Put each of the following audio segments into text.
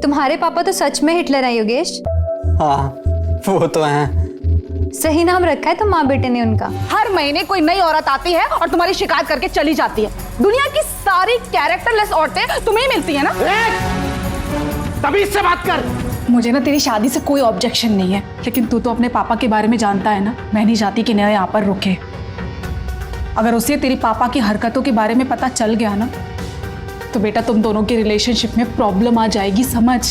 तुम्हारे पापा तो सच में हिटलर हैं योगेश। हाँ वो तो हैं। सही नाम रखा है तो माँ बेटे ने उनका। हर महीने कोई नई औरत आती है और तुम्हारी शिकायत करके चली जाती है। दुनिया की सारी कैरेक्टरलेस औरतें तुम्हें मिलती है ना। तभी इससे बात कर। मुझे ना तेरी शादी से कोई ऑब्जेक्शन नहीं है, लेकिन तू तो अपने पापा के बारे में जानता है ना। मैं नहीं चाहती कि नया यहाँ पर रुके। अगर उसे तेरे पापा की हरकतों के बारे में पता चल गया ना, तो बेटा तुम दोनों के रिलेशनशिप में प्रॉब्लम आ जाएगी, समझ।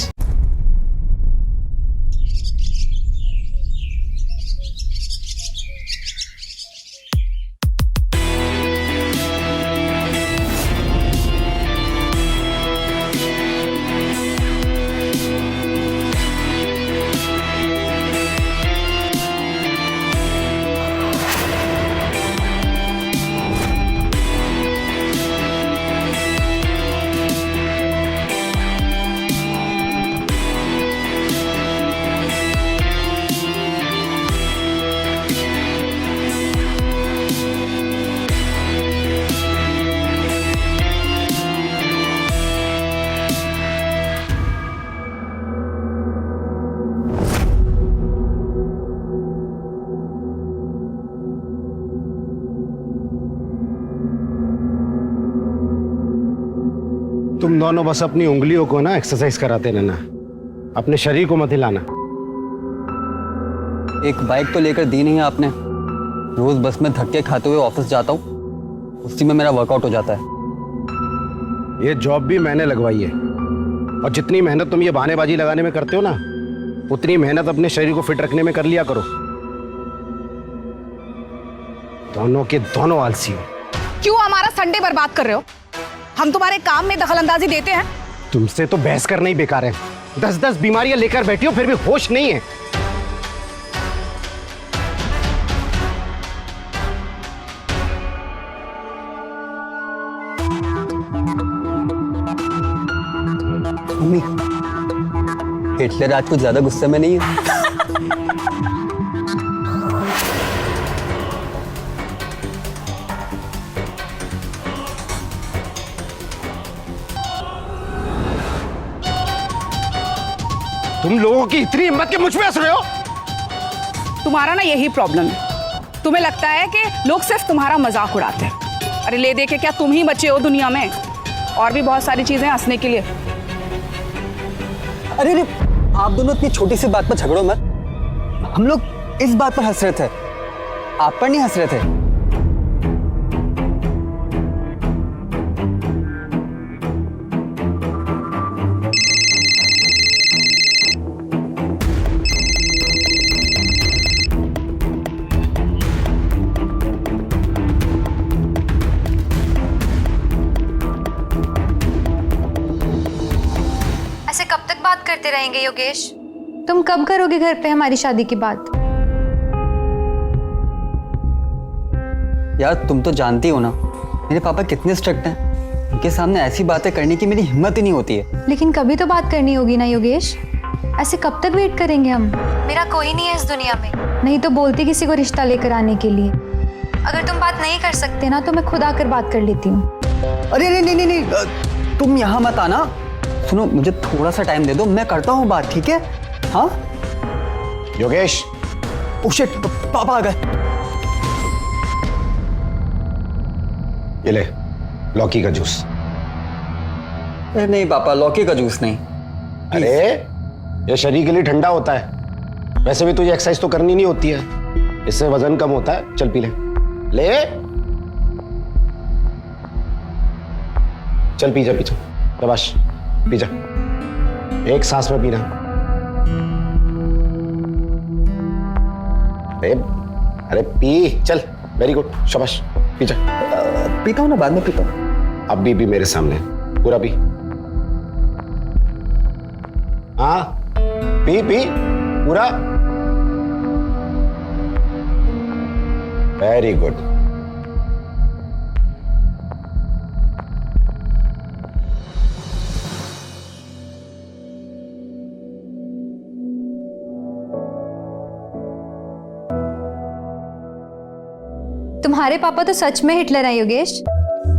तुम दोनों बस अपनी उंगलियों को ना एक्सरसाइज कराते रहना, अपने शरीर को मत हिलाना। एक बाइक तो लेकर दी नहीं है आपने। रोज बस में धक्के खाते हुए ऑफिस जाता हूँ, उसी में मेरा वर्कआउट हो जाता है। ये जॉब भी मैंने लगवाई है, और जितनी मेहनत तुम ये बहानेबाजी लगाने में करते हो ना, उतनी मेहनत अपने शरीर को फिट रखने में कर लिया करो। दोनों के दोनों आलसी हो। क्यों हमारा संडे बर्बाद कर रहे हो? हम तुम्हारे काम में दखलंदाजी देते हैं? तुमसे तो बहस करना ही बेकार है। 10-10 बीमारियां लेकर बैठी हो, फिर भी होश नहीं है। मम्मी, हिटलर आज कुछ ज्यादा गुस्से में नहीं है। तुम लोगों की इतनी हिम्मत के मुझ पे हंस रहे हो? तुम्हारा ना यही प्रॉब्लम है। तुम्हें लगता है कि लोग सिर्फ तुम्हारा मजाक उड़ाते हैं। अरे ले दे के क्या तुम ही बचे हो दुनिया में? और भी बहुत सारी चीजें हंसने के लिए। अरे अरे, आप दोनों इतनी छोटी सी बात पर झगड़ो मत। हम लोग इस बात पर हंस रहे थे, आप पर नहीं हंस रहे थे। ऐसे कब तक बात करते रहेंगे योगेश? तुम कब करोगे घर पे हमारी शादी की बात? यार तुम तो जानती हो ना मेरे पापा कितने स्ट्रिक्ट हैं। उनके सामने ऐसी बातें करने की मेरी हिम्मत ही नहीं होती है। लेकिन कभी तो बात करनी होगी ना योगेश। ऐसे कब तक वेट करेंगे हम? मेरा कोई नहीं है इस दुनिया में, नहीं तो बोलती किसी को रिश्ता लेकर आने के लिए। अगर तुम बात नहीं कर सकते ना तो मैं खुद आकर बात कर लेती हूँ। अरे नहीं नहीं नहीं, नहीं तुम यहाँ मत आना। सुनो, मुझे थोड़ा सा टाइम दे दो, मैं करता हूँ बात, ठीक है? हाँ योगेश। ओह शिट, पापा आ गए। ये ले लौकी का जूस। अरे नहीं पापा, लौकी का जूस नहीं। अरे ये शरीर के लिए ठंडा होता है। वैसे भी तुझे एक्सरसाइज तो करनी नहीं होती है, इससे वजन कम होता है। चल पी ले। ले चल पी जा, पी जा, शाबाश पी जा। एक सांस में पीना। अरे अरे पी, चल। वेरी गुड, शाबाश पी जा। पीता हूँ ना, बाद में पीता हूँ। अब भी मेरे सामने पूरा पी। हाँ पी पी पूरा। Very good. तुम्हारे पापा तो सच में हिटलर हैं योगेश।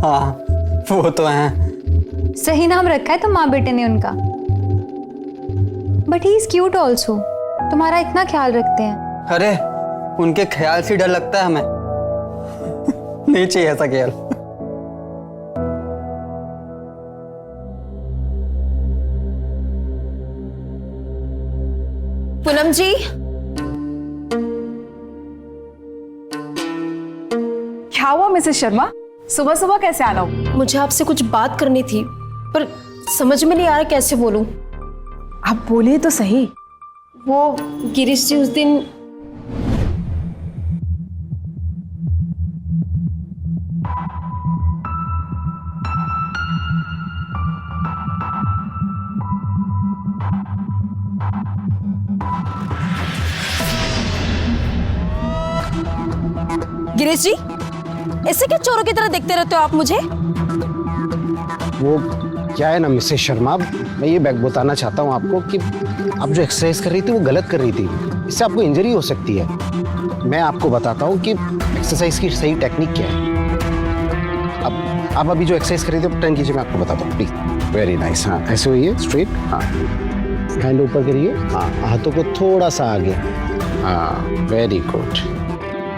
हाँ वो तो हैं। सही नाम रखा है तो माँ बेटे ने उनका। But he is cute also. तुम्हारा इतना ख्याल रखते हैं। अरे उनके ख्याल से डर लगता है हमें। नहीं चाहिए ऐसा ख्याल। पूनम जी, क्या हुआ मिसेस शर्मा? सुबह सुबह कैसे आना हो? मुझे आपसे कुछ बात करनी थी पर समझ में नहीं आ रहा कैसे बोलूं। आप बोलिए तो सही। वो गिरीश जी उस दिन गिरीश जी, ऐसे क्या चोरों की तरह देखते रहते हो आप मुझे? वो क्या है ना मिसेस शर्मा, मैं ये बताना चाहता हूँ आपको कि आप जो एक्सरसाइज कर रही थी वो गलत कर रही थी। इससे आपको इंजरी हो सकती है। मैं आपको बताता हूँ कि एक्सरसाइज की सही टेक्निक क्या है। अब आप अभी जो एक्सरसाइज कर रही थी टर्न कीजिए, मैं आपको बताता हूँ प्लीज। Very nice. हाँ ऐसे होइए स्ट्रेट। हाँ हैंड ऊपर करिए। हाँ हाथों को थोड़ा सा आगे। हाँ वेरी गुड।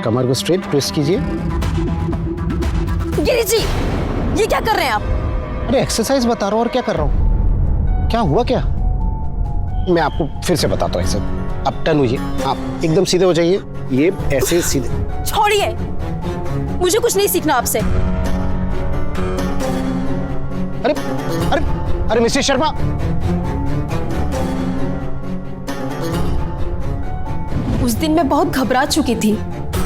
कमर को स्ट्रेट ट्विस्ट कीजिए। गिरीश जी, ये क्या कर रहे हैं आप? अरे एक्सरसाइज बता रहा हूँ और क्या कर रहा हूँ? क्या हुआ क्या? मैं आपको फिर से बताता हूँ। ऐसे अब टर्न हुई, आप एकदम सीधे हो जाइए। ये ऐसे सीधे। छोड़िए, मुझे कुछ नहीं सीखना आपसे। अरे अरे अरे मिसेस शर्मा, उस दिन मैं बहुत घबरा चुकी थी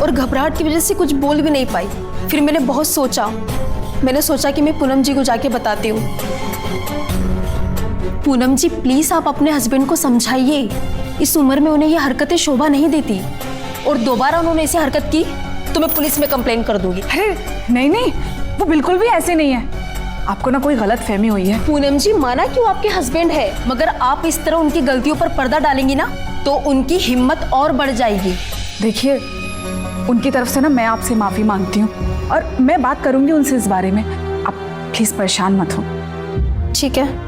और घबराहट की वजह से कुछ बोल भी नहीं पाई। फिर मैंने बहुत सोचा। मैंने सोचा कि मैं पूनम जी को जाके बताती हूँ। पूनम जी प्लीज आप अपने हस्बैंड को समझाइए। इस उम्र में उन्हें ये हरकतें शोभा नहीं देती, और दोबारा उन्होंने ऐसी हरकत की तो मैं पुलिस में कंप्लेंट कर दूंगी। अरे नहीं नहीं, वो बिल्कुल भी ऐसे नहीं है। आपको ना कोई गलत फहमी हुई है। पूनम जी, माना कि वो आपके हस्बैंड है, मगर आप इस तरह उनकी गलतियों पर पर्दा डालेंगी ना तो उनकी हिम्मत और बढ़ जाएगी। देखिए, उनकी तरफ से ना मैं आपसे माफी मांगती हूँ और मैं बात करूंगी उनसे इस बारे में। आप प्लीज परेशान मत हो। ठीक है।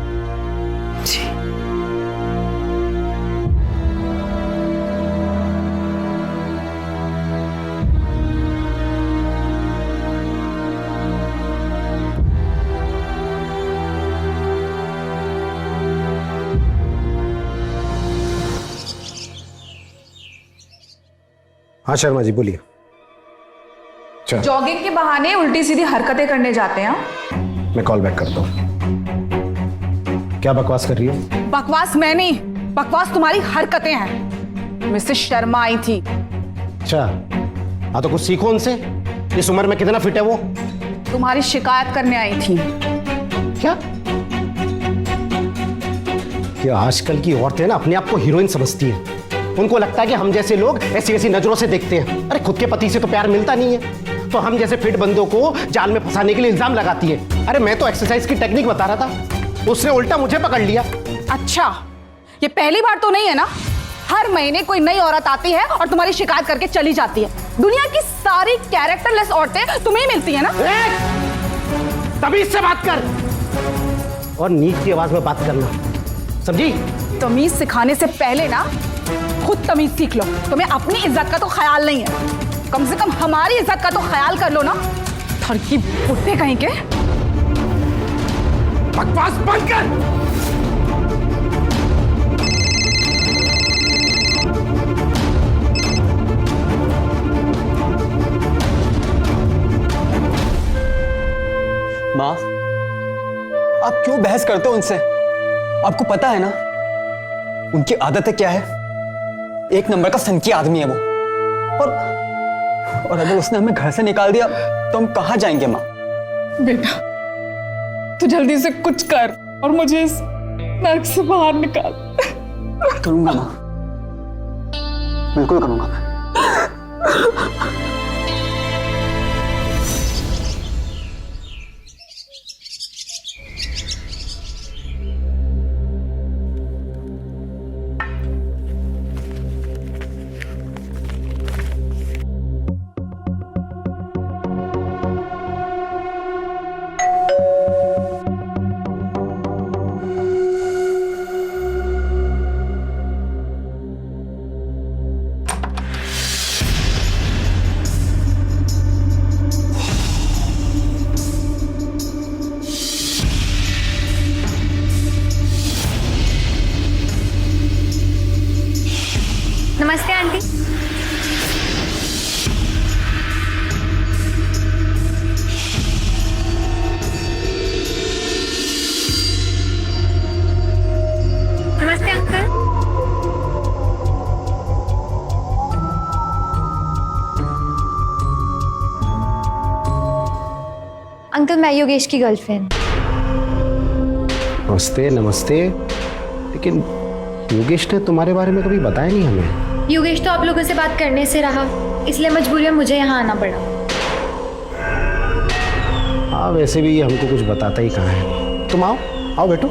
हाँ शर्मा जी बोलिए। चल जॉगिंग के बहाने उल्टी सीधी हरकतें करने जाते हैं। मैं कॉल बैक करता हूँ। क्या बकवास कर रही हो? बकवास मैं नहीं, बकवास तुम्हारी हरकतें हैं। मिसेस शर्मा आई थी। अच्छा, हाँ तो कुछ सीखो उनसे। इस उम्र में कितना फिट है वो? तुम्हारी शिकायत करने आई थी। क्या? ये आजकल की औरतें ना अपने आप को हीरोइन समझती हैं। उनको लगता है कि हम जैसे लोग ऐसी ऐसी नजरों से देखते हैं। अरे खुद के पति से तो प्यार मिलता नहीं है, तो हम जैसे फिट बंदों को जाल में फंसाने के लिए इल्जाम लगाती है। अरे मैं तो एक्सरसाइज की टेक्निक बता रहा था, उसने उल्टा मुझे पकड़ लिया। अच्छा, ये पहली बार तो नहीं है ना? हर महीने कोई नई औरत आती है और तुम्हारी शिकायत करके चली जाती है। दुनिया की सारी कैरेक्टरलेस औरतें तुम्हें मिलती है ना? तमीज से बात कर और नीच की आवाज में बात करना, समझी? तमीज सिखाने से पहले ना खुद तमीज सीख लो। तुम्हें अपनी इज्जत का तो ख्याल नहीं है, कम से कम हमारी इज्जत का तो ख्याल कर लो ना। थरकी बुढ़े कहीं के। बकवास बंद कर। माँ, आप क्यों बहस करते हो उनसे? आपको पता है ना उनकी आदतें क्या है? एक नंबर का सनकी आदमी है वो। और अगर उसने हमें घर से निकाल दिया तो हम कहाँ जाएंगे माँ? बेटा, तू जल्दी से कुछ कर और मुझे इस नर्क से बाहर निकाल। करूंगा माँ, बिल्कुल करूंगा मैं। नमस्ते आंटी। नमस्ते अंकल। अंकल मैं योगेश की गर्लफ्रेंड। नमस्ते नमस्ते। लेकिन योगेश ने तुम्हारे बारे में कभी बताया नहीं हमें। योगेश तो आप लोगों से बात करने से रहा, इसलिए मजबूरी में मुझे यहाँ आना पड़ा। हाँ वैसे भी ये हमको कुछ बताता ही कहाँ है। तुम आओ आओ बैठो।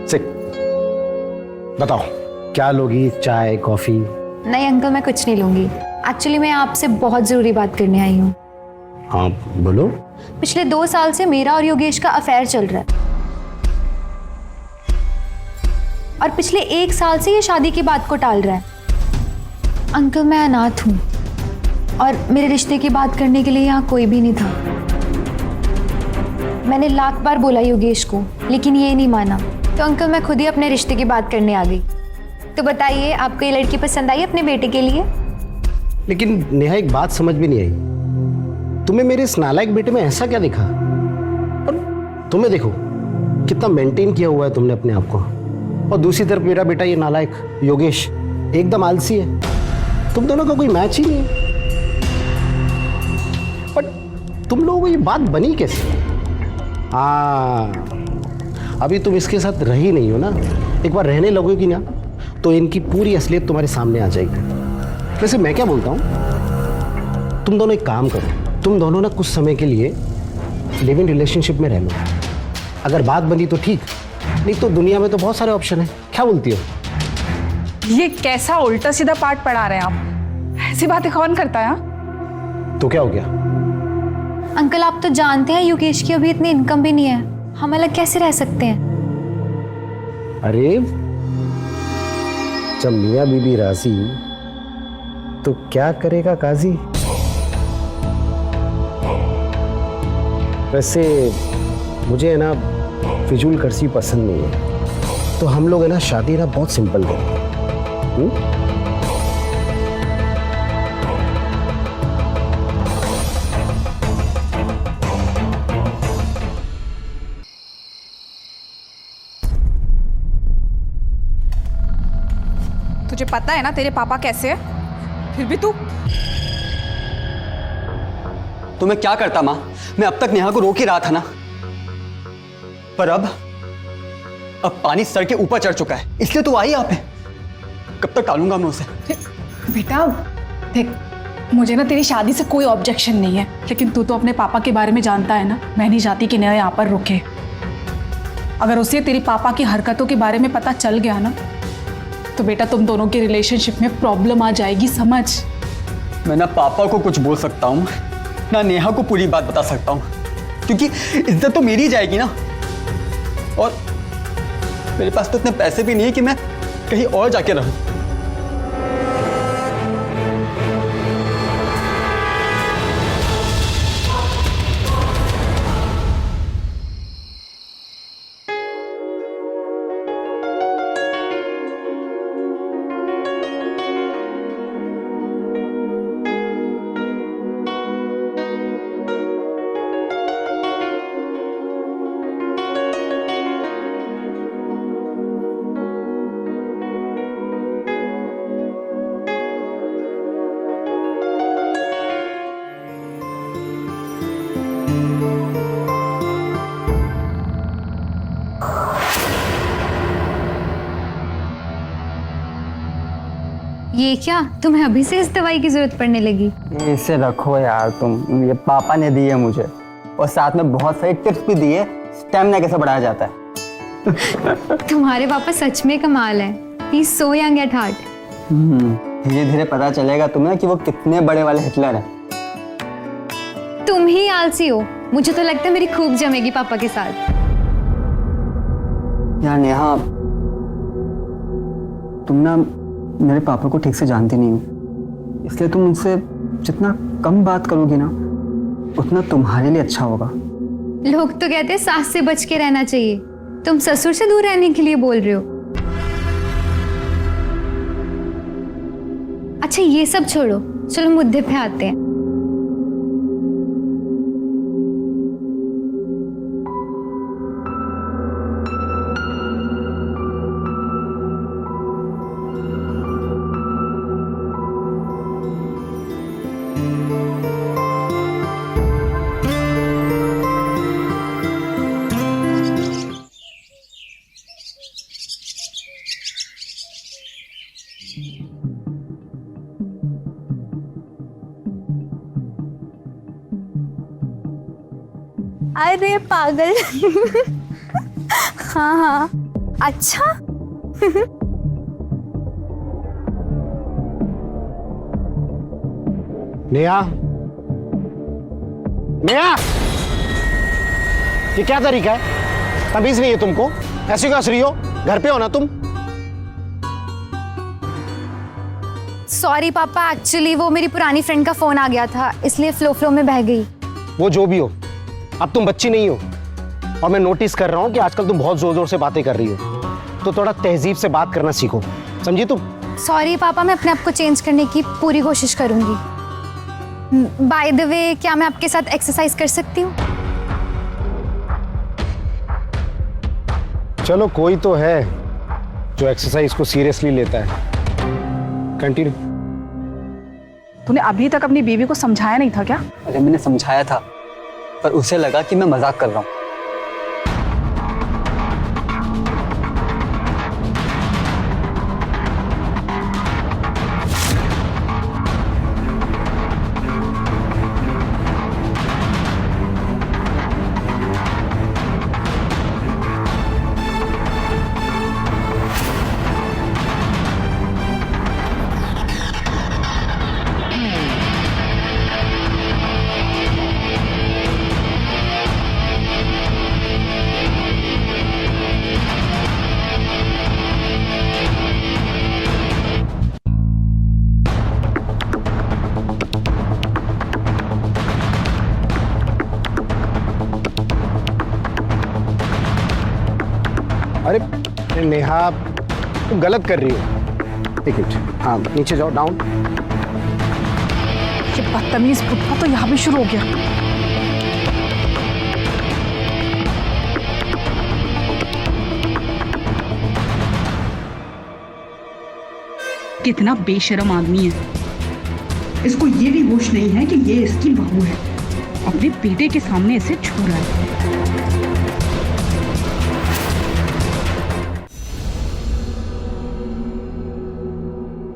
सिक बताओ क्या लोगी, चाय कॉफी? नहीं अंकल मैं कुछ नहीं लूंगी। एक्चुअली मैं आपसे बहुत जरूरी बात करने आई हूँ। हाँ बोलो। पिछले 2 साल से मेरा और योगेश का अफेयर चल रहा है और पिछले 1 साल से ये शादी की बात को टाल रहा है। अंकल मैं अनाथ हूँ और मेरे रिश्ते की बात करने के लिए यहाँ कोई भी नहीं था। मैंने लाख बार बोला योगेश को, लेकिन ये नहीं माना। तो अंकल मैं खुद ही अपने रिश्ते की बात करने आ गई। तो बताइए आपको ये लड़की पसंद आई अपने बेटे के लिए? लेकिन नेहा एक बात समझ में नहीं आई, तुम्हें मेरे इस नालायक बेटे में ऐसा क्या दिखा? और तुम्हें देखो कितना मेंटेन किया हुआ है तुमने अपने आप को, और दूसरी तरफ मेरा बेटा ये नालायक योगेश एकदम आलसी है। तुम दोनों का कोई मैच ही नहीं है। बट तुम लोगों को ये बात बनी कैसे? हाँ अभी तुम इसके साथ रही नहीं हो ना, एक बार रहने लगोगी ना तो इनकी पूरी असलियत तुम्हारे सामने आ जाएगी। वैसे मैं क्या बोलता हूँ, तुम दोनों एक काम करो, तुम दोनों ना कुछ समय के लिए लिव इन रिलेशनशिप में रह लो। अगर बात बनी तो ठीक, नहीं तो दुनिया में तो बहुत सारे ऑप्शन है। क्या बोलती हो? ये कैसा उल्टा सीधा पाठ पढ़ा रहे हैं आप? ऐसी बातें कौन करता है? तो क्या हो गया? अंकल आप तो जानते हैं योगेश की अभी इतनी इनकम भी नहीं है, हम अलग कैसे रह सकते हैं? अरे जब मियाँ बीबी राजी तो क्या करेगा काजी। वैसे मुझे है ना फिजूल कर्सी पसंद नहीं है, तो हम लोग है ना शादी ना बहुत सिंपल करेंगे। तुझे पता है ना तेरे पापा कैसे है, फिर भी तू। तो मैं क्या करता माँ? मैं अब तक नेहा को रोक ही रहा था ना, पर अब पानी सर के ऊपर चढ़ चुका है, इसलिए तो आई यहाँ पे। कब तक टालूंगा मैं उसे? बेटा देख, मुझे ना तेरी शादी से कोई ऑब्जेक्शन नहीं है, लेकिन तू तो अपने पापा के बारे में जानता है ना। मैं नहीं चाहती कि नेहा यहाँ पर रुके। अगर उसे तेरी पापा की हरकतों के बारे में पता चल गया ना तो बेटा तुम दोनों के रिलेशनशिप में प्रॉब्लम आ जाएगी, समझ। मैं ना पापा को कुछ बोल सकता हूँ ना नेहा को पूरी बात बता सकता हूँ, क्योंकि इज्जत तो मेरी जाएगी ना। और मेरे पास तो इतने पैसे भी नहीं है कि मैं कहीं और जाके रहूं। ये क्या, तुम्हें अभी से इस दवाई की जरूरत पड़ने लगी? इसे रखो यार तुम, ये पापा ने दी है मुझे, और साथ में बहुत सारी टिप्स भी दी है स्टेमिना कैसे बढ़ाया जाता है। तुम्हारे पापा सच में कमाल है। He is so young at heart. धीरे धीरे पता चलेगा तुम्हें कि वो कितने बड़े वाले हिटलर हैं। तुम ही आलसी हो, मुझे तो लगता है मेरी खूब जमेगी पापा के साथ। यार नेहा, तुम ना मेरे पापा को ठीक से जानती नहीं हो, इसलिए तुम उनसे जितना कम बात करोगी ना उतना तुम्हारे लिए अच्छा होगा। लोग तो कहते हैं सास से बच के रहना चाहिए, तुम ससुर से दूर रहने के लिए बोल रहे हो। अच्छा ये सब छोड़ो, चलो मुद्दे पे आते हैं। अरे पागल। हाँ हाँ, अच्छा। नेहा, नेहा, ये क्या तरीका है? तमीज नहीं है तुमको? ऐसे क्यों हंस रही हो? घर पे हो ना तुम? सॉरी पापा, एक्चुअली वो मेरी पुरानी फ्रेंड का फोन आ गया था, इसलिए फ्लो में बह गई। वो जो भी हो, अब तुम बच्ची नहीं हो। और मैं नोटिस कर रहा हूँ कि आजकल तुम बहुत जोर जोर से बातें कर रही हो, तो थोड़ा तहजीब से बात करना सीखो, समझी तुम? सॉरी पापा, मैं अपने आप को चेंज करने की पूरी कोशिश करूंगी। बाय द वे, क्या मैं आपके साथ एक्सरसाइज कर सकती हूँ? चलो कोई तो है जो एक्सरसाइज को सीरियसली लेता है। कंटिन्यू। तूने अभी तक अपनी बीवी को समझाया नहीं था क्या? अरे मैंने समझाया था, पर उसे लगा कि मैं मजाक कर रहा हूँ। अरे नेहा, तुम गलत कर रही हो। एक मिनट, हाँ नीचे जाओ, डाउन। ये बदतमीज पुट्ठा तो यहाँ भी शुरू हो गया। कितना बेशर्म आदमी है। इसको ये भी होश नहीं है कि ये इसकी बहू है, अपने बेटे के सामने इसे छू रहा है।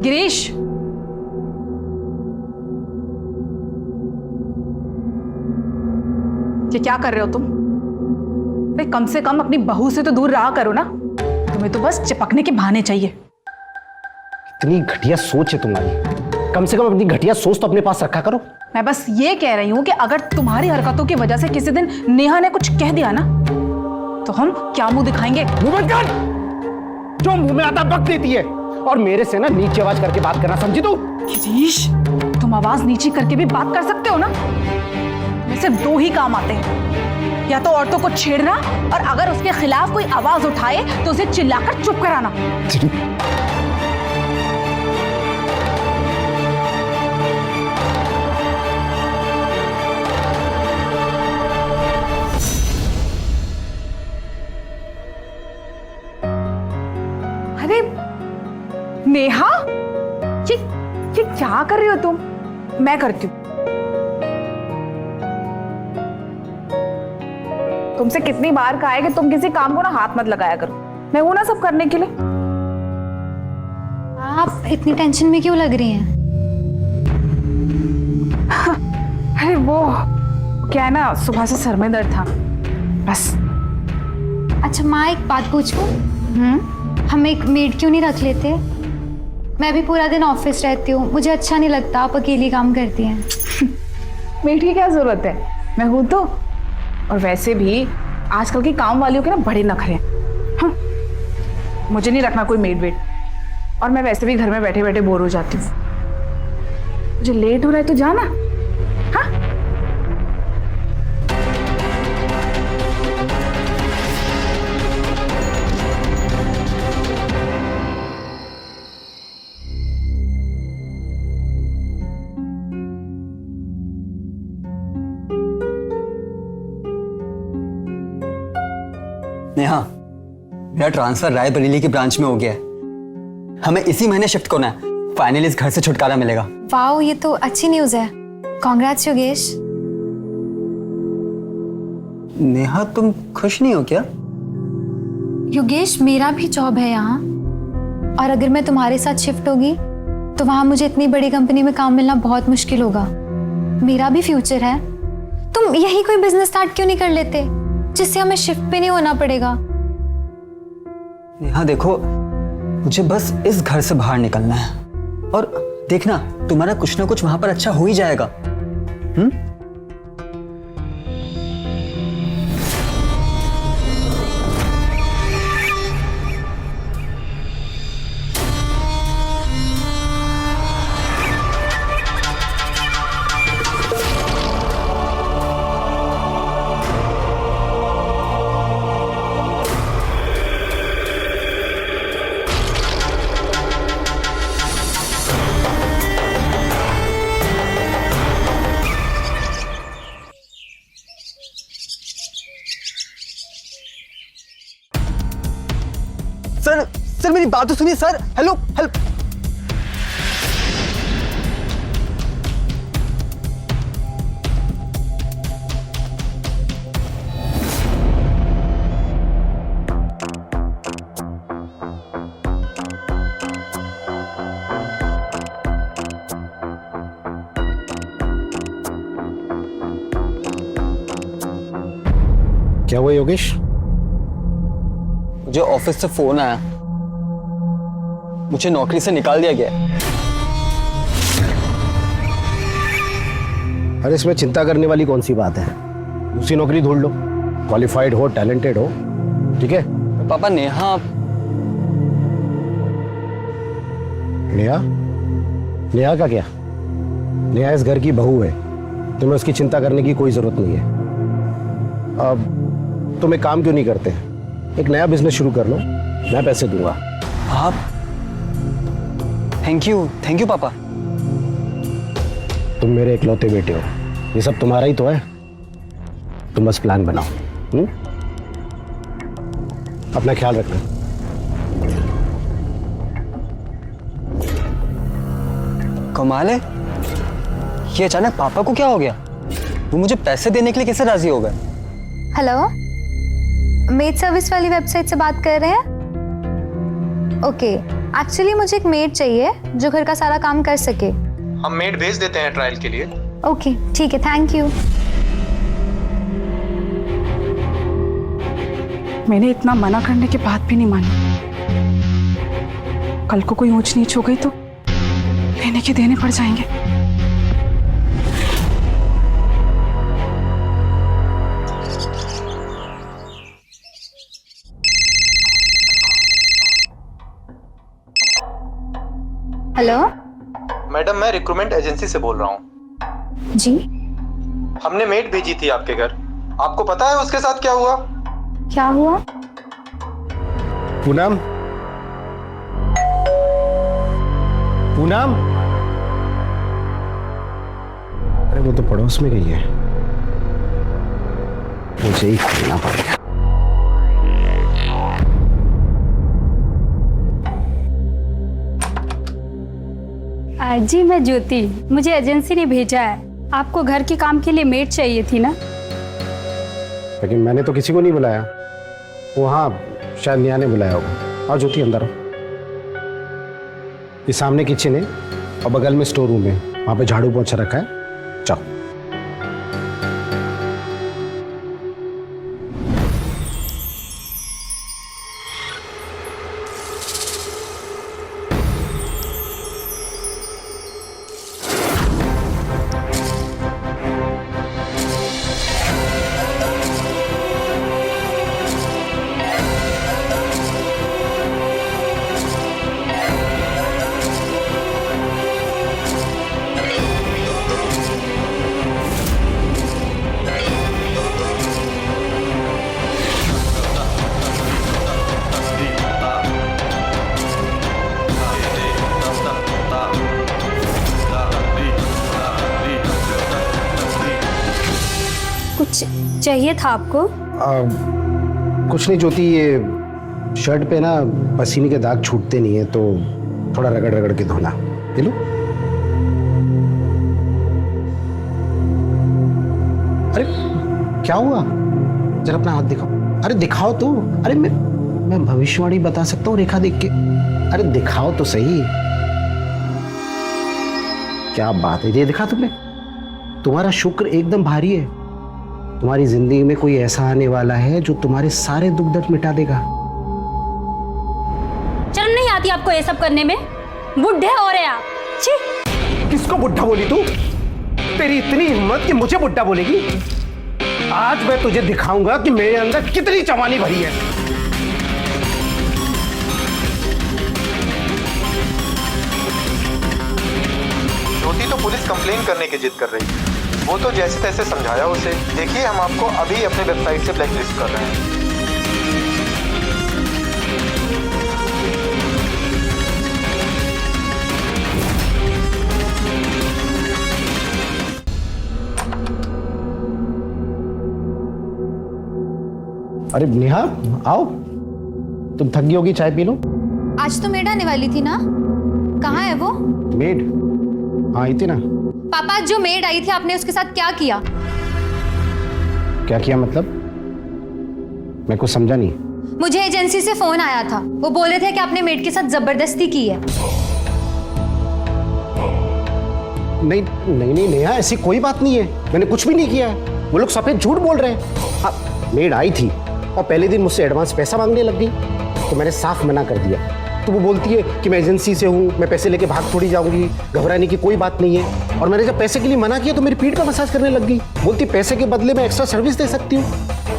गिरीश, ये क्या कर रहे हो तुम? भाई कम से कम अपनी बहू से तो दूर रहा करो ना, तुम्हें तो बस चिपकने के बहाने चाहिए। इतनी घटिया सोच है तुम्हारी, कम से कम अपनी घटिया सोच तो अपने पास रखा करो। मैं बस ये कह रही हूं कि अगर तुम्हारी हरकतों की वजह से किसी दिन नेहा ने कुछ कह दिया ना, तो हम क्या मुंह दिखाएंगे? मुंह बंद कर! जो मुंह में आता बक देती है, और मेरे से ना नीचे आवाज करके बात करना, समझी तू? गिरीश, तुम आवाज नीची करके भी बात कर सकते हो ना? में सिर्फ दो ही काम आते हैं, या तो औरतों को छेड़ना, और अगर उसके खिलाफ कोई आवाज उठाए तो उसे चिल्लाकर चुप कराना। अरे नेहा, ये क्या कर रही हो तुम? मैं करती हूँ। तुमसे कितनी बार कहा है कि तुम किसी काम को ना हाथ मत लगाया करो। मैं हूं ना सब करने के लिए। आप इतनी टेंशन में क्यों लग रही हैं? अरे वो क्या है ना, सुबह से सर में दर्द था बस। अच्छा माँ, एक बात पूछूं? हम एक मेड क्यों नहीं रख लेते? मैं भी पूरा दिन ऑफिस रहती हूँ, मुझे अच्छा नहीं लगता आप अकेली काम करती हैं। मेड की क्या जरूरत है, मैं हूं तो। और वैसे भी आजकल की काम वालियों के ना बड़े नखरे हैं। मुझे नहीं रखना कोई मेड वेड, और मैं वैसे भी घर में बैठे बैठे बोर हो जाती हूँ। मुझे लेट हो रहा है तो जाना। हाँ, नेहा, मेरा ट्रांसफर रायबरेली की ब्रांच में हो गया है। हमें इसी महीने शिफ्ट करना है। फाइनली इस घर से छुटकारा मिलेगा। वाओ, ये तो अच्छी न्यूज़ है। कांग्रेट्स योगेश। नेहा, तुम खुश नहीं हो क्या? योगेश, मेरा भी जॉब है यहाँ, और अगर मैं तुम्हारे साथ शिफ्ट होगी तो वहां मुझे इतनी बड़ी कंपनी में काम मिलना बहुत मुश्किल होगा। मेरा भी फ्यूचर है। तुम यही कोई बिजनेस स्टार्ट क्यों नहीं कर लेते, जिससे हमें शिफ्ट पे नहीं होना पड़ेगा? नेहा देखो, मुझे बस इस घर से बाहर निकलना है, और देखना तुम्हारा कुछ ना कुछ वहां पर अच्छा हो ही जाएगा। सर मेरी बात तो सुनिए सर। Hello, help. क्या हुआ योगेश? मुझे ऑफिस से फोन आया, मुझे नौकरी से निकाल दिया गया। अरे इसमें चिंता करने वाली कौन सी बात है? दूसरी नौकरी ढूंढ लो। क्वालिफाइड हो, टैलेंटेड हो, ठीक है? पापा, नेहा नेहा का क्या? नेहा इस घर की बहू है, तुम्हें उसकी चिंता करने की कोई जरूरत नहीं है। अब तुम एक काम क्यों नहीं करते, एक नया बिजनेस शुरू कर लो, मैं पैसे दूंगा। आप? थैंक यू पापा। तुम मेरे इकलौते बेटे हो, ये सब तुम्हारा ही तो है। तुम बस प्लान बनाओ। अपना ख्याल रखना। कमाल है, ये अचानक पापा को क्या हो गया? वो मुझे पैसे देने के लिए कैसे राजी हो गए? हेलो, मेड सर्विस वाली वेबसाइट से बात कर रहे हैं? ओके, एक्चुअली मुझे एक मेड चाहिए जो घर का सारा काम कर सके। हम मेड भेज देते हैं ट्रायल के लिए। ओके, ठीक है, थैंक यू। मैंने इतना मना करने के बाद भी नहीं मानी। कल को कोई ऊंच नीच हो गई तो लेने के देने पड़ जाएंगे। हेलो मैडम, मैं रिक्रूटमेंट एजेंसी से बोल रहा हूँ। जी, हमने मेड भेजी थी आपके घर। आपको पता है उसके साथ क्या हुआ? क्या हुआ? पूनम, अरे वो तो पड़ोस में गई है, मुझे ही खोलना पड़ेगा। जी मैं ज्योति, मुझे एजेंसी ने भेजा है, आपको घर के काम के लिए मेड चाहिए थी ना? लेकिन मैंने तो किसी को नहीं बुलाया। वो हाँ, शायद नेहा ने बुलाया होगा। आओ ज्योति, अंदर आओ। ये सामने किचन है और बगल में स्टोर रूम है, वहां पे झाड़ू पोंछा रखा है। जाओ। कुछ चाहिए था आपको? कुछ नहीं ज्योति, ये शर्ट पे ना पसीने के दाग छूटते नहीं है, तो थोड़ा रगड़ रगड़ के धोना। ले लो। अरे क्या हुआ, जरा अपना हाथ दिखाओ। अरे दिखाओ तो। अरे मैं भविष्यवाणी बता सकता हूँ रेखा देख के। अरे दिखाओ तो सही। क्या बात है, ये दिखा तुमने? तुम्हारा शुक्र एकदम भारी है। तुम्हारी जिंदगी में कोई ऐसा आने वाला है जो तुम्हारे सारे दुख दर्द मिटा देगा। शर्म नहीं आती आपको ये सब करने में? बुढ़े हो रहे आप। छी। किसको बुढ़ा बोली तू? तेरी इतनी हिम्मत कि मुझे बुढ़ा बोलेगी? आज मैं तुझे दिखाऊंगा कि मेरे अंदर कितनी जवानी भरी है। ज्योति तो पुलिस कंप्लेन करने की जिद कर रही है। वो तो जैसे तैसे समझाया उसे। देखिए, हम आपको अभी अपने वेबसाइट से ब्लैकलिस्ट कर रहे हैं। अरे नेहा, आओ। तुम थक गई होगी, चाय पी लो। आज तो मेड आने वाली थी ना, कहाँ है वो? मेड? हाँ आई थी ना। पापा, जो मेड आई थी आपने उसके साथ क्या किया? क्या किया मतलब? मैं कुछ समझा नहीं। मुझे एजेंसी से फोन आया था, वो बोले थे कि आपने मेड के साथ जबरदस्ती की है। नहीं नहीं नहीं नेहा, ऐसी कोई बात नहीं है, मैंने कुछ भी नहीं किया है। वो लोग सफेद झूठ बोल रहे हैं। हाँ, मेड आई थी और पहले दिन मुझसे एडवांस पैसा मांगने लग गई, तो मैंने साफ मना कर दिया। तो वो बोलती है कि मैं एजेंसी से हूँ, मैं पैसे लेके भाग थोड़ी जाऊंगी, घबराने की कोई बात नहीं है। और मैंने जब पैसे के लिए मना किया तो मेरी पीठ का मसाज करने लग गई। बोलती पैसे के बदले में एक्स्ट्रा सर्विस दे सकती हूँ।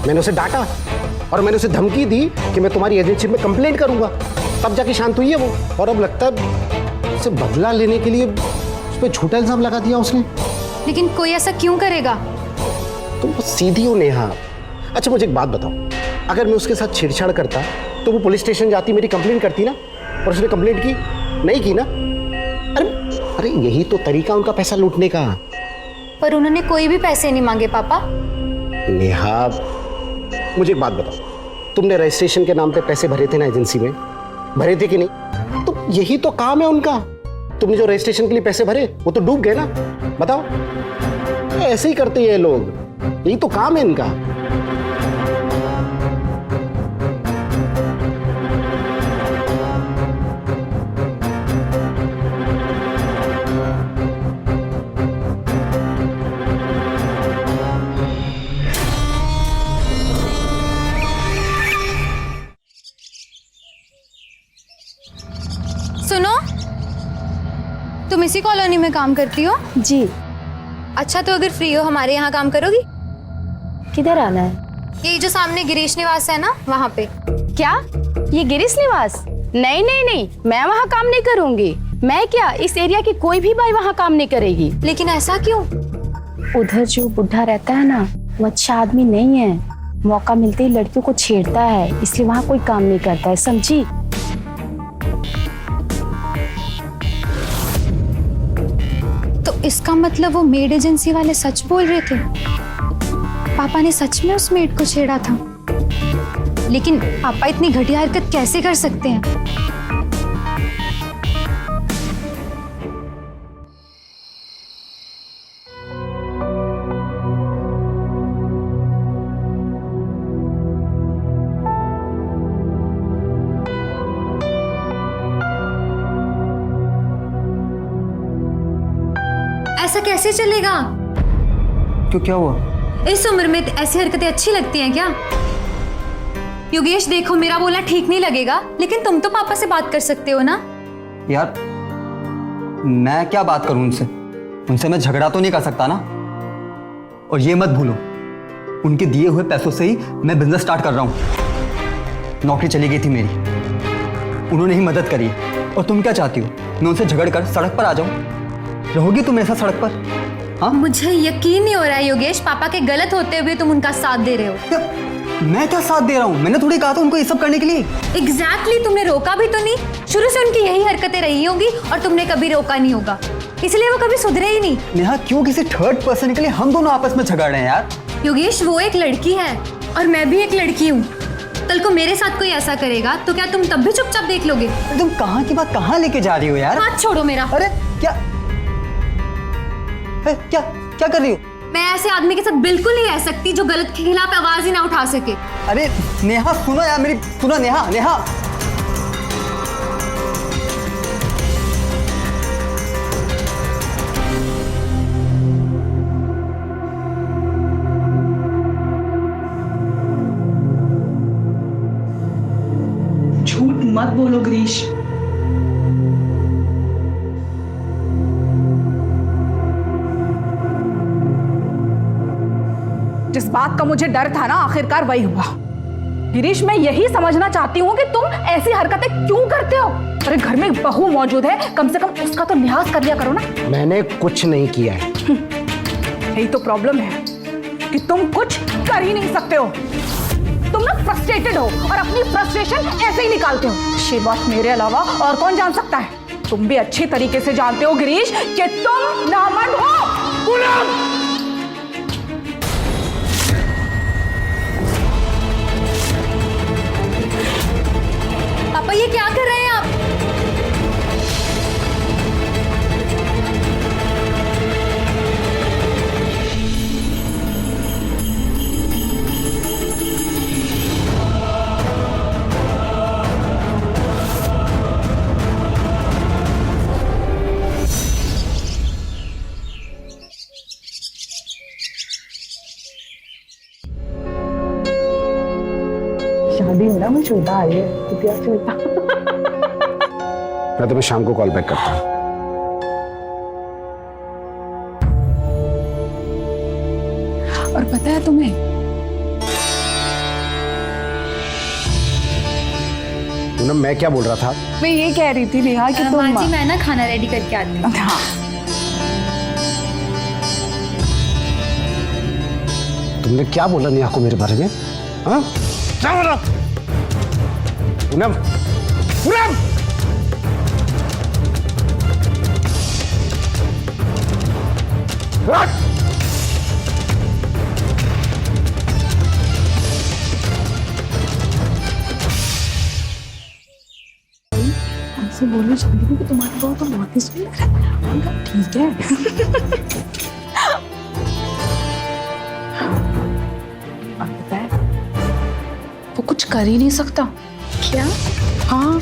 मैंने उसे डांटा और मैंने उसे धमकी दी कि मैं तुम्हारी एजेंसी में कंप्लेंट करूंगा। तब जाके शांत हुई है वो। और अब लगता है उसे बदला लेने के लिए उस पर झूठा इल्जाम लगा दिया उसने। लेकिन कोई ऐसा क्यों करेगा? तुम सीधी हो नेहा। अच्छा मुझे एक बात बताओ, अगर मैं उसके साथ छेड़छाड़ करता तो वो पुलिस स्टेशन जाती, मेरी कंप्लेंट करती ना? और उसने कंप्लेंट की नहीं की ना? अरे अरे यही तो तरीका उनका पैसा लूटने का। पर उन्होंने कोई भी पैसे नहीं मांगे पापा। नेहा मुझे एक बात बताओ, तुमने रजिस्ट्रेशन के नाम पे पैसे भरे थे ना एजेंसी में? भरे थे कि नहीं? तो यही तो काम है उनका। तुमने जो रजिस्ट्रेशन के लिए पैसे भरे वो तो डूब गए ना। बताओ, ऐसे ही करते हैं लोग, यही तो काम है इनका। सुनो, तुम इसी कॉलोनी में काम करती हो? जी। अच्छा, तो अगर फ्री हो हमारे यहाँ काम करोगी? किधर आना है? ये जो सामने गिरीश निवास है ना, वहाँ पे। क्या ये गिरीश निवास? नहीं नहीं नहीं, मैं वहाँ काम नहीं करूँगी। मैं क्या, इस एरिया की कोई भी बाई वहाँ काम नहीं करेगी। लेकिन ऐसा क्यों? उधर जो बुढ़ा रहता है ना, वो अच्छा आदमी नहीं है। मौका मिलते ही लड़कियों को छेड़ता है, इसलिए वहाँ कोई काम नहीं करता है, समझी? तो इसका मतलब वो मेड एजेंसी वाले सच बोल रहे थे। पापा ने सच में उस मेड को छेड़ा था। लेकिन पापा इतनी घटिया हरकत कैसे कर सकते हैं? ऐसा कैसे चलेगा? क्यों, क्या हुआ? इस उम्र में ऐसी हरकतें अच्छी लगती हैं क्या? योगेश देखो, मेरा बोलना ठीक नहीं लगेगा, लेकिन तुम तो पापा से बात कर सकते हो ना? यार मैं क्या बात करूं उनसे? उनसे मैं झगड़ा तो नहीं कर सकता ना। और ये मत भूलो, उनके दिए हुए पैसों से ही मैं बिजनेस स्टार्ट कर रहा हूं। नौकरी चली गई थी मेरी, उन्होंने ही मदद करी। और तुम क्या चाहती हो, मैं उनसे झगड़ कर सड़क पर आ जाऊं? रहोगी तुम ऐसा सड़क पर? हाँ, मुझे यकीन नहीं हो रहा है योगेश, पापा के गलत होते हुए तुम उनका साथ दे रहे हो। मैं क्या साथ दे रहा हूँ? मैंने थोड़ी कहा था उनको ये सब करने के लिए। एग्जैक्टली, तुमने रोका भी तो नहीं। शुरू से उनकी यही हरकतें रही होंगी और तुमने कभी रोका नहीं होगा, इसलिए वो कभी सुधरे ही नहीं। नेहा, क्यों किसी थर्ड पर्सन के लिए हम दोनों आपस में झगड़ रहे हैं यार? योगेश, वो एक लड़की है और मैं भी एक लड़की हूँ। कल को मेरे साथ कोई ऐसा करेगा तो क्या तुम तब भी चुपचाप देख लोगे? तुम कहाँ की बात कहाँ लेके जा रही हो यार? हाथ छोड़ो मेरा। अरे क्या क्या क्या कर रही हो? मैं ऐसे आदमी के साथ बिल्कुल नहीं रह सकती जो गलत के खिलाफ आवाज ही ना उठा सके। अरे नेहा सुनो यार मेरी, सुनो नेहा, नेहा। झूठ मत बोलो गिरीश। जिस बात का मुझे डर था ना, आखिरकार वही हुआ। गिरीश, मैं यही समझना चाहती हूँ कि तुम ऐसी हरकतें क्यों करते हो? अरे घर में एक बहू मौजूद है, कम से कम उसका तो लिहाज कर लिया करो ना। मैंने कुछ नहीं किया है। यही तो प्रॉब्लम है कि तुम कुछ कर ही नहीं सकते हो। तुम ना फ्रस्ट्रेटेड हो और अपनी फ्रस्ट्रेशन ऐसे ही निकालते हो। ये बात मेरे अलावा और कौन जान सकता है? तुम भी अच्छी तरीके से जानते हो गिरीश कि तुम नामर्द हो। पूनम! पापा ये क्या कर रहे हैं आप? शादी में ना मैं शुदा आई है, तो क्या चलता। मैं तुम्हें शाम को कॉल बैक करता हूँ। और पता है तुम्हें, पूनम, मैं क्या बोल रहा था? मैं ये कह रही थी नेहा कि तुम माँ जी मैं ना खाना रेडी करके आती हूँ। हाँ, तुमने क्या बोला नेहा को मेरे बारे में? हाँ, क्या बोला? पूनम, पूनम! हमसे बोलना चाहती थी कि तुम्हारी बहू तो बहुत ही सुंदर है। ठीक है। और पता है, वो कुछ कर ही नहीं सकता। क्या? हाँ।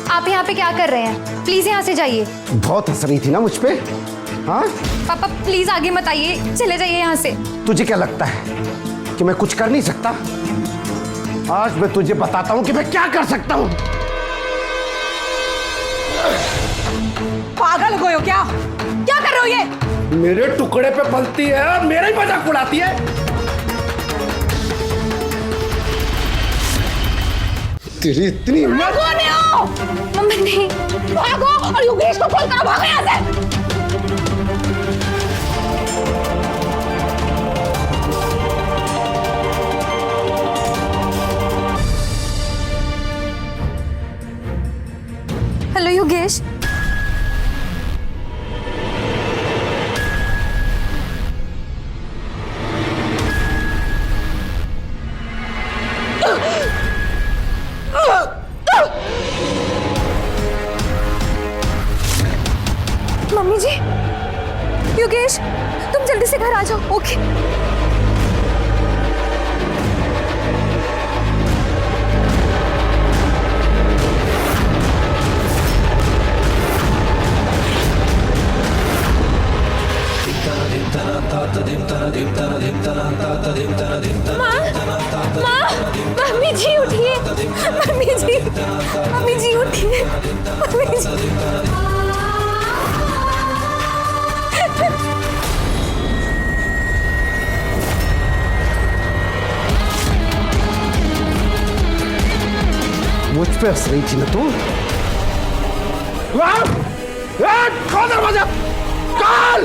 आप यहाँ पे क्या कर रहे हैं? प्लीज यहाँ से जाइए। बहुत हंस रही थी ना मुझ पे? हाँ, पापा प्लीज आगे मत आइए, चले जाइए यहाँ से। तुझे क्या लगता है कि मैं कुछ कर नहीं सकता? आज मैं तुझे बताता हूँ कि मैं क्या कर सकता हूँ। पागल हो गए हो क्या? क्या कर रहे हो ये? मेरे टुकड़े पे पलती है, मेरा ही मजाक उड़ाती है। तेरी इतनी भागो नहीं, मम्मी नहीं। भागो और योगेश को कॉल करो, भागो यहाँ से। हेलो योगेश। तुम जल्दी से घर आ जाओ। ओके। मम्मी जी उठिए, मम्मी जी उठिए, मम्मी जी। मुझ पे हंस रही थी ना तू? खोल दरवाजा, खोल!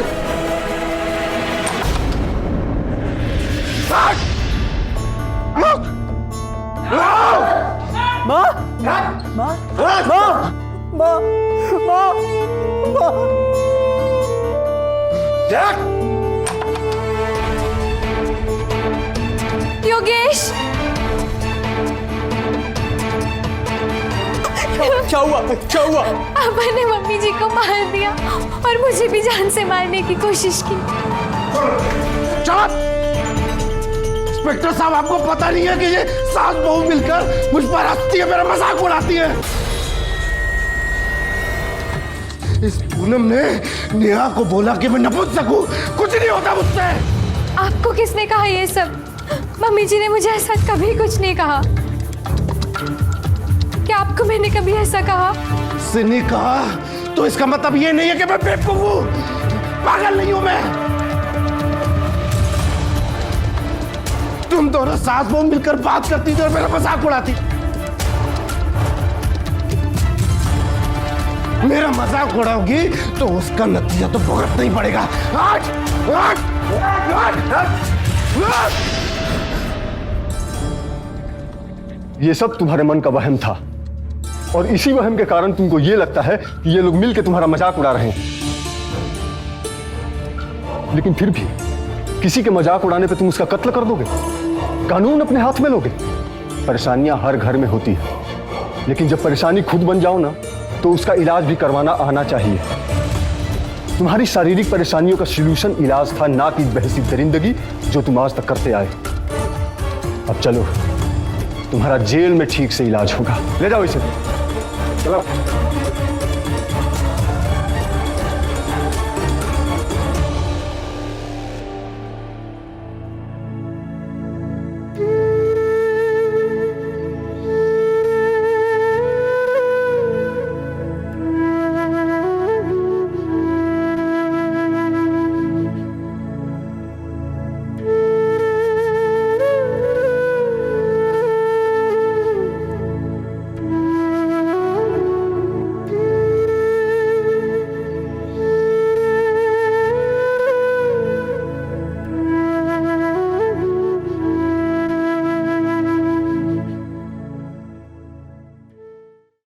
योगेश, क्या हुआ? क्या हुआ? पापा ने मम्मी जी को मार दिया और मुझे भी जान से मारने की कोशिश की। चुप! इंस्पेक्टर साहब, आपको पता नहीं है कि ये सास बहू मिलकर मुझ पर हंसती है, मेरा मजाक उड़ाती है। इस पूनम ने नेहा को बोला कि मैं नपुंसक हूं, कुछ नहीं होता मुझसे। आपको किसने कहा ये सब? मम्मी जी ने मुझे ऐसा कभी कुछ नहीं कहा। क्या आपको मैंने कभी ऐसा कहा? से नहीं कहा तो इसका मतलब ये नहीं है कि मैं बेवकूफ हूं, पागल नहीं हूं मैं। तुम दोनों सास बहू मिलकर बात करती थी और मेरा मजाक उड़ाती। मेरा मजाक उड़ाओगी तो उसका नतीजा तो भुगतना ही पड़ेगा। आज, आज, आज, आज, आज। ये सब तुम्हारे मन का वहम था और इसी वहम के कारण तुमको ये लगता है कि ये लोग मिलकर तुम्हारा मजाक उड़ा रहे हैं। लेकिन फिर भी किसी के मजाक उड़ाने पे तुम उसका कत्ल कर दोगे, कानून अपने हाथ में लोगे। परेशानियां हर घर में होती है, लेकिन जब परेशानी खुद बन जाओ ना तो उसका इलाज भी करवाना आना चाहिए। तुम्हारी शारीरिक परेशानियों का सलूशन इलाज था, ना कि बहसी दरिंदगी जो तुम आज तक करते आए। अब चलो, तुम्हारा जेल में ठीक से इलाज होगा। ले जाओ इसे, चलो।